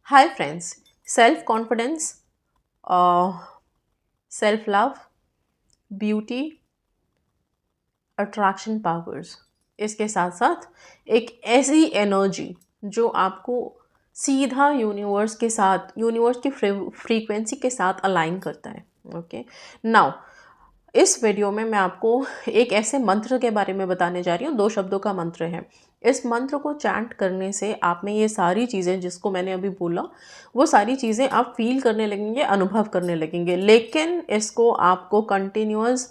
Hi friends, self confidence, self love, beauty, attraction powers, इसके साथ साथ एक ऐसी एनर्जी जो आपको सीधा यूनिवर्स के साथ, यूनिवर्स की फ्रीक्वेंसी के साथ अलाइन करता है। ओके, नाउ इस वीडियो में मैं आपको एक ऐसे मंत्र के बारे में बताने जा रही हूँ। 2 शब्दों का मंत्र है। इस मंत्र को चैंट करने से आप में ये सारी चीज़ें जिसको मैंने अभी बोला, वो सारी चीज़ें आप फील करने लगेंगे, अनुभव करने लगेंगे। लेकिन इसको आपको कंटिन्यूअस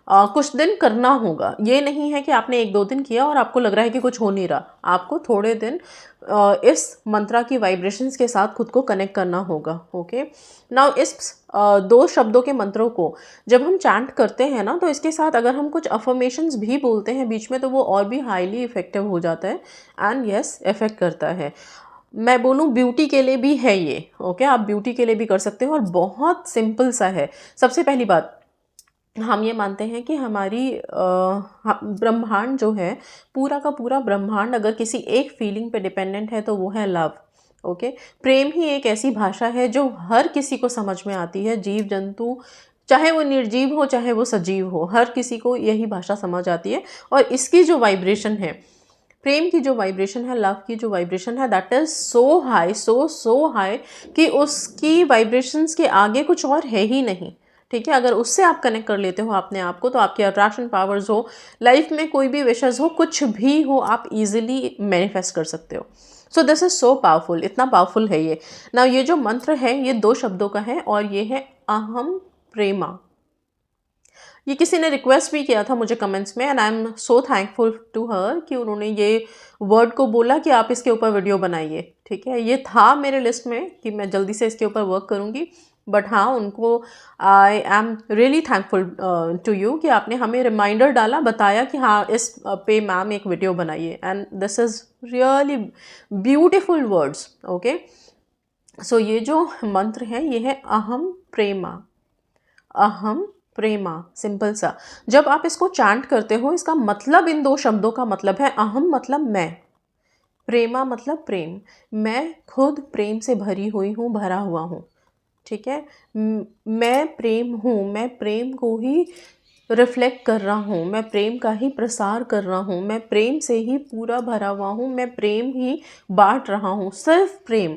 कुछ दिन करना होगा। ये नहीं है कि आपने 1-2 दिन किया और आपको लग रहा है कि कुछ हो नहीं रहा। आपको थोड़े दिन इस मंत्रा की वाइब्रेशंस के साथ खुद को कनेक्ट करना होगा। ओके, नाउ इस 2 शब्दों के मंत्रों को जब हम चैंट करते हैं ना, तो इसके साथ अगर हम कुछ अफर्मेशंस भी बोलते हैं बीच में, तो वो और भी हाईली इफेक्टिव हो जाता है एंड यस इफेक्ट करता है। मैं बोलूँ ब्यूटी के लिए भी है ये। ओके, आप ब्यूटी के लिए भी कर सकते हो और बहुत सिंपल सा है। सबसे पहली बात, हम ये मानते हैं कि हमारी ब्रह्मांड जो है, पूरा का पूरा ब्रह्मांड अगर किसी एक फीलिंग पे डिपेंडेंट है तो वो है लव। ओके, प्रेम ही एक ऐसी भाषा है जो हर किसी को समझ में आती है। जीव जंतु, चाहे वो निर्जीव हो चाहे वो सजीव हो, हर किसी को यही भाषा समझ आती है। और इसकी जो वाइब्रेशन है, प्रेम की जो वाइब्रेशन है, लव की जो वाइब्रेशन है, that is so high, so high कि उसकी वाइब्रेशंस के आगे कुछ और है ही नहीं। ठीक है, अगर उससे आप कनेक्ट कर लेते हो अपने आप को, तो आपके अट्रैक्शन पावर्स हो, लाइफ में कोई भी विशेष हो, कुछ भी हो, आप इजीली मैनिफेस्ट कर सकते हो। So this is so powerful, इतना पावरफुल है ये। ना ये जो मंत्र है ये 2 शब्दों का है और ये है अहम प्रेमा। ये किसी ने रिक्वेस्ट भी किया था मुझे कमेंट्स में and I am so thankful to her कि उन्होंने ये वर्ड को बोला कि आप इसके ऊपर वीडियो बनाइए। ठीक है, ये था मेरे लिस्ट में कि मैं जल्दी से इसके ऊपर वर्क करूँगी। बट हाँ, उनको I am really thankful to you कि आपने हमें रिमाइंडर डाला, बताया कि हाँ इस पे मैम एक वीडियो बनाइए and this is really beautiful words. Okay, so ये जो मंत्र है ये है अहम प्रेमा। अहम प्रेमा, सिंपल सा। जब आप इसको चैंट करते हो, इसका मतलब, इन 2 शब्दों का मतलब है, अहम मतलब मैं, प्रेमा मतलब प्रेम। मैं खुद प्रेम से भरी हुई हूँ, भरा हुआ हूँ। ठीक है, मैं प्रेम हूँ, मैं प्रेम को ही रिफ्लेक्ट कर रहा हूँ, मैं प्रेम का ही प्रसार कर रहा हूँ, मैं प्रेम से ही पूरा भरा हुआ हूँ, मैं प्रेम ही बांट रहा हूँ, सिर्फ प्रेम।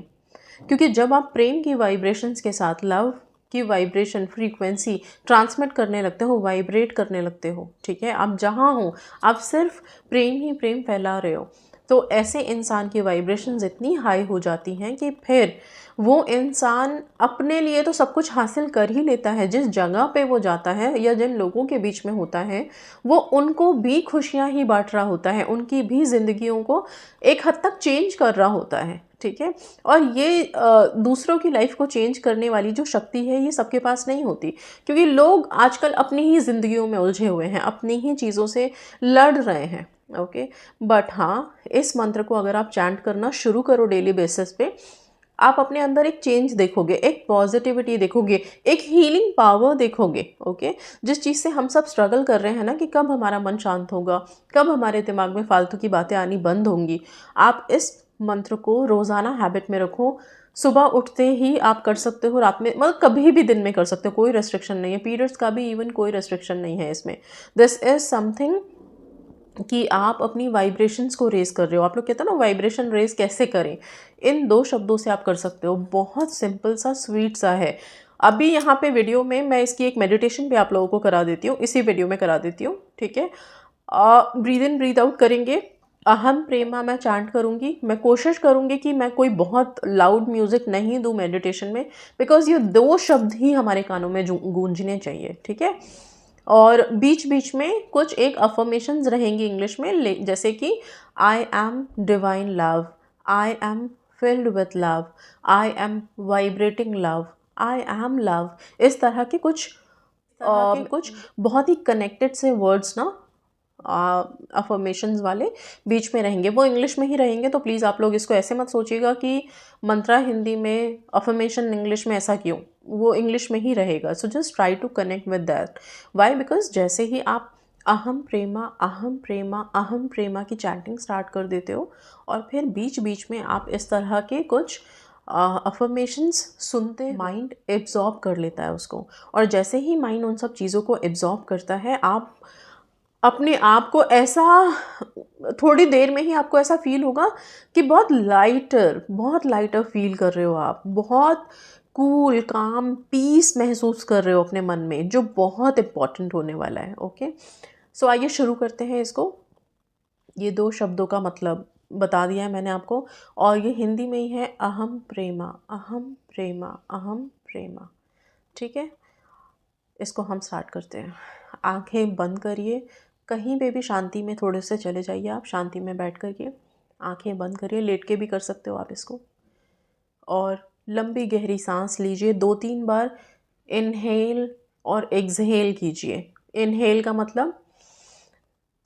क्योंकि जब आप प्रेम की वाइब्रेशंस के साथ लव की वाइब्रेशन, फ्रीक्वेंसी ट्रांसमिट करने लगते हो, वाइब्रेट करने लगते हो, ठीक है, आप जहाँ हो आप सिर्फ प्रेम ही प्रेम फैला रहे हो, तो ऐसे इंसान की वाइब्रेशंस इतनी हाई हो जाती हैं कि फिर वो इंसान अपने लिए तो सब कुछ हासिल कर ही लेता है। जिस जगह पे वो जाता है या जिन लोगों के बीच में होता है, वो उनको भी खुशियाँ ही बांट रहा होता है, उनकी भी ज़िंदगियों को एक हद तक चेंज कर रहा होता है। ठीक है, और ये दूसरों की लाइफ को चेंज करने वाली जो शक्ति है, ये सबके पास नहीं होती, क्योंकि लोग आजकल अपनी ही ज़िंदगियों में उलझे हुए हैं, अपनी ही चीज़ों से लड़ रहे हैं। ओके, बट हाँ, इस मंत्र को अगर आप चैंट करना शुरू करो डेली बेसिस पे, आप अपने अंदर एक चेंज देखोगे, एक पॉजिटिविटी देखोगे, एक हीलिंग पावर देखोगे। ओके, जिस चीज़ से हम सब स्ट्रगल कर रहे हैं ना कि कब हमारा मन शांत होगा, कब हमारे दिमाग में फालतू की बातें आनी बंद होंगी, आप इस मंत्र को रोज़ाना हैबिट में रखो। सुबह उठते ही आप कर सकते हो, रात में, मतलब कभी भी दिन में कर सकते हो, कोई रेस्ट्रिक्शन नहीं है, पीरियड्स का भी इवन कोई रेस्ट्रिक्शन नहीं है इसमें। दिस इज़ समथिंग कि आप अपनी वाइब्रेशंस को रेज़ कर रहे हो। आप लोग कहते हैं ना वाइब्रेशन रेज़ कैसे करें, इन 2 शब्दों से आप कर सकते हो। बहुत सिंपल सा, स्वीट सा है। अभी यहाँ पे वीडियो में मैं इसकी एक मेडिटेशन भी आप लोगों को करा देती हूँ, इसी वीडियो में करा देती हूँ। ठीक है, ब्रीद इन ब्रीद आउट करेंगे। अहम प्रेमा मैं चैंट करूँगी। मैं कोशिश करूँगी कि मैं कोई बहुत लाउड म्यूज़िक नहीं दूँ मेडिटेशन में, बिकॉज़ ये 2 शब्द ही हमारे कानों में गूंजने चाहिए। ठीक है, और बीच बीच में कुछ एक अफर्मेशंस रहेंगी इंग्लिश में, जैसे कि I am divine love, I am filled with love, I am vibrating love, I am love. इस तरह के कुछ बहुत ही कनेक्टेड से वर्ड्स ना, अफर्मेशंस वाले बीच में रहेंगे। वो इंग्लिश में ही रहेंगे, तो प्लीज़ आप लोग इसको ऐसे मत सोचिएगा कि मंत्रा हिंदी में, अफर्मेशन इंग्लिश में, ऐसा क्यों, वो इंग्लिश में ही रहेगा। So just try to connect with that. Why? Because जैसे ही आप अहम प्रेमा, अहम प्रेमा, अहम प्रेमा की चैंटिंग स्टार्ट कर देते हो और फिर बीच बीच में आप इस तरह के कुछ अफर्मेशंस सुनते माइंड एब्जॉर्ब कर लेता है उसको, और जैसे ही माइंड उन सब चीज़ों को एब्जॉर्ब करता है, आप अपने आप को ऐसा, थोड़ी देर में ही आपको ऐसा फील होगा कि बहुत लाइटर फील कर रहे हो आप, बहुत कूल काम पीस महसूस कर रहे हो अपने मन में, जो बहुत इम्पॉर्टेंट होने वाला है। ओके, सो आइए शुरू करते हैं इसको। ये 2 शब्दों का मतलब बता दिया है मैंने आपको, और ये हिंदी में ही है, अहम प्रेमा, अहम प्रेमा, अहम प्रेमा। ठीक है, इसको हम स्टार्ट करते हैं। आंखें बंद करिए, कहीं पे भी शांति में थोड़े से चले जाइए, आप शांति में बैठ करिए, आंखें बंद करिए, लेट के भी कर सकते हो आप इसको। और लंबी गहरी सांस लीजिए, 2-3 बार इनहेल और एक्सहेल कीजिए। इनहेल का मतलब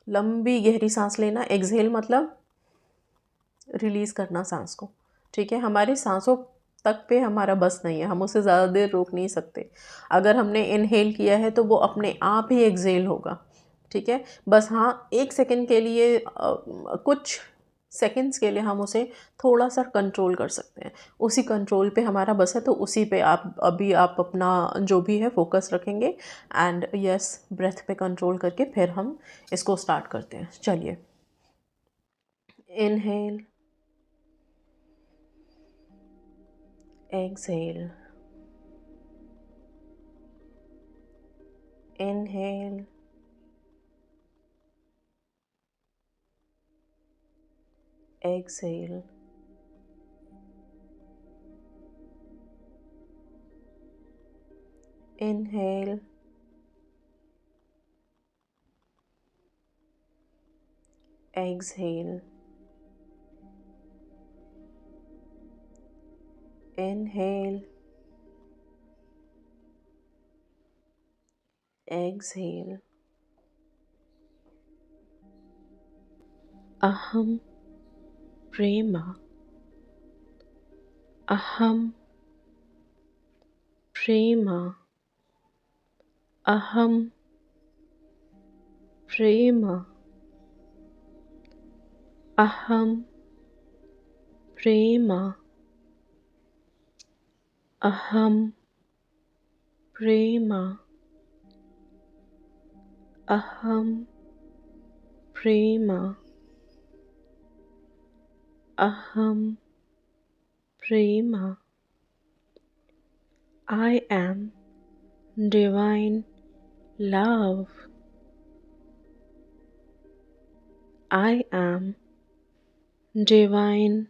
लंबी गहरी सांस लेना, एक्सहेल मतलब रिलीज़ करना सांस को। ठीक है, हमारी सांसों तक पे हमारा बस नहीं है, हम उसे ज़्यादा देर रोक नहीं सकते। अगर हमने इनहेल किया है तो वो अपने आप ही एक्सहेल होगा। ठीक है, बस हाँ, 1 सेकंड के लिए कुछ सेकंड्स के लिए हम उसे थोड़ा सा कंट्रोल कर सकते हैं। उसी कंट्रोल पे हमारा बस है, तो उसी पे आप अपना जो भी है फोकस रखेंगे, एंड यस, ब्रेथ पे कंट्रोल करके फिर हम इसको स्टार्ट करते हैं। चलिए, inhale, exhale, inhale, exhale, inhale, exhale, inhale, exhale. Aham prema, aham prema, aham prema, aham prema, aham prema, aham prema, aham prema. I am divine love. I am divine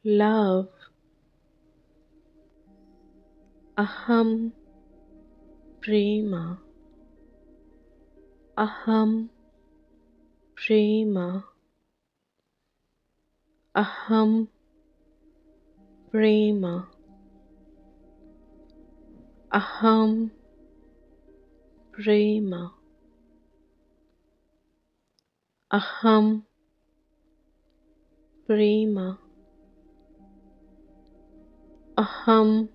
love. Aham prema, aham prema, aham prema, aham prema, aham prema, aham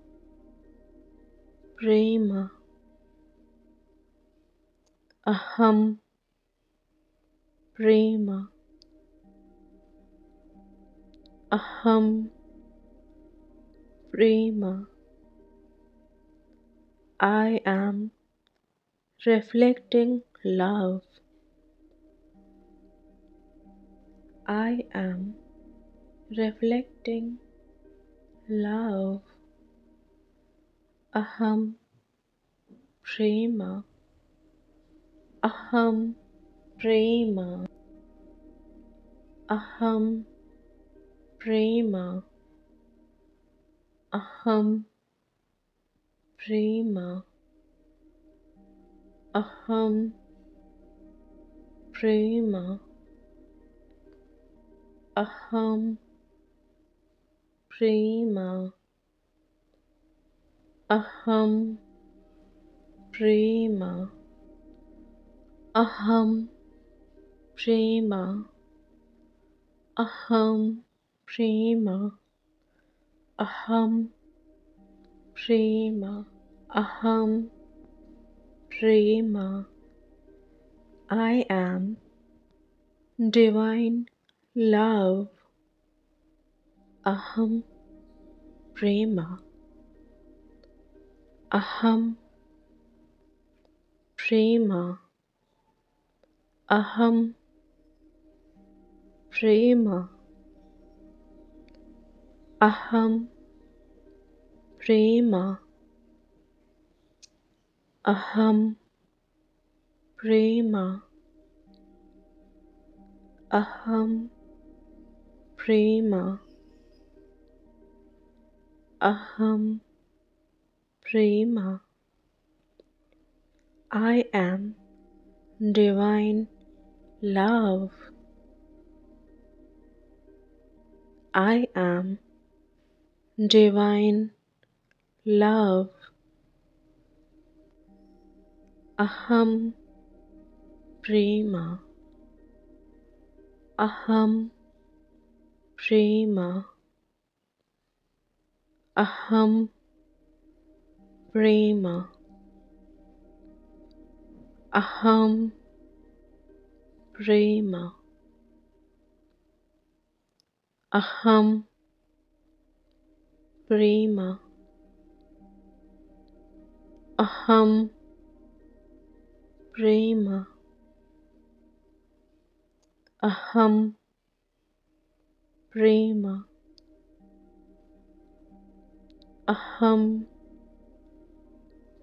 prema, aham prema, aham prema. I am reflecting love. I am reflecting love. Aham prema, aham prema, aham prema, aham prema, aham prema, aham prema, aham prema, aham prema, aham prema, aham prema, aham prema. I am divine love. Aham प्रेमा, अहम प्रेमा, अहम प्रेमा, अहम प्रेमा, अहम प्रेमा, अहम प्रेमा, अहम प्रेमा। I am divine love. I am divine love. Aham prema, aham prema, aham prema, aham prema, aham prema, aham prema, aham prema, aham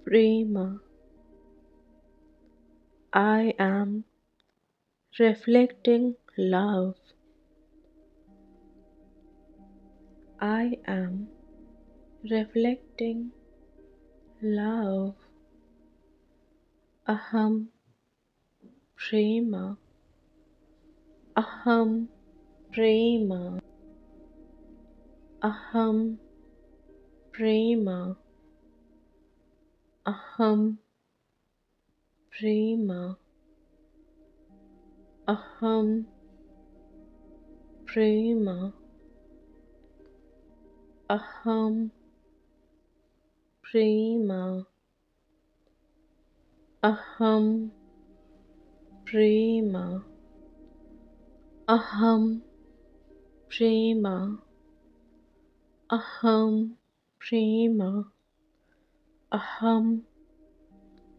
prema। I am reflecting love. I am reflecting love. Aham prema, aham prema, aham prema, aham prema, aham prema, aham prema, aham prema, aham prema, aham prema, aham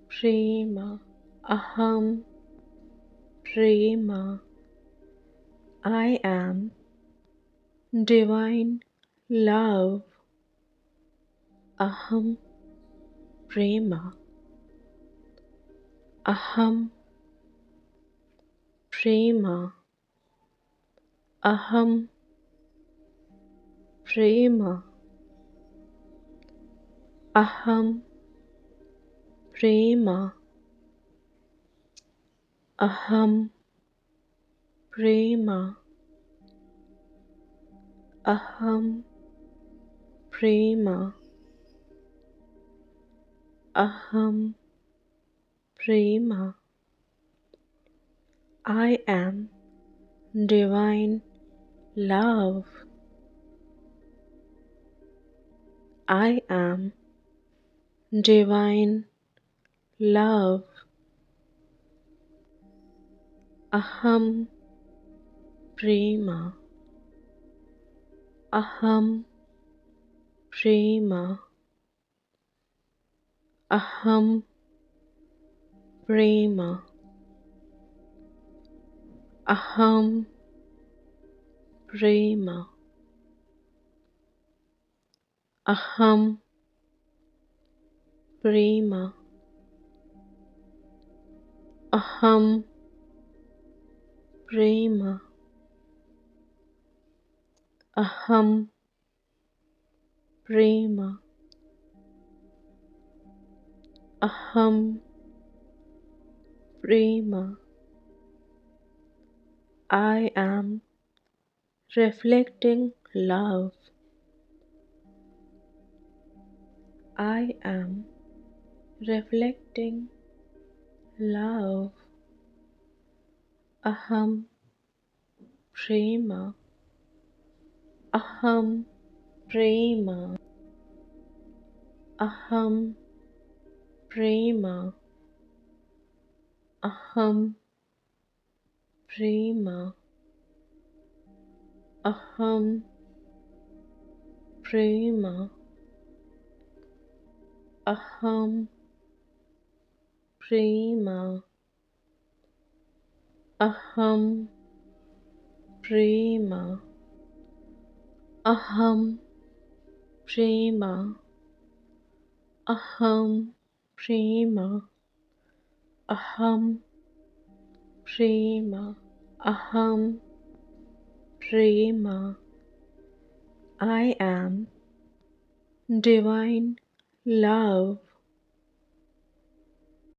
prema, aham prema। I am divine love. Aham prema, aham prema, aham prema, aham prema, aham prema, aham prema, aham prema। I am divine love. I am divine love. Aham prema, aham prema, aham prema, aham prema, aham prema, aham prema, aham prema, aham prema। I am reflecting love. I am reflecting love. Aham prema, aham prema, aham prema, aham prema, aham प्रेम, अहम प्रेम, अहम प्रेम, अहम प्रेम, अहम प्रेम, अहम प्रेम, अहम प्रेम। I am divine love.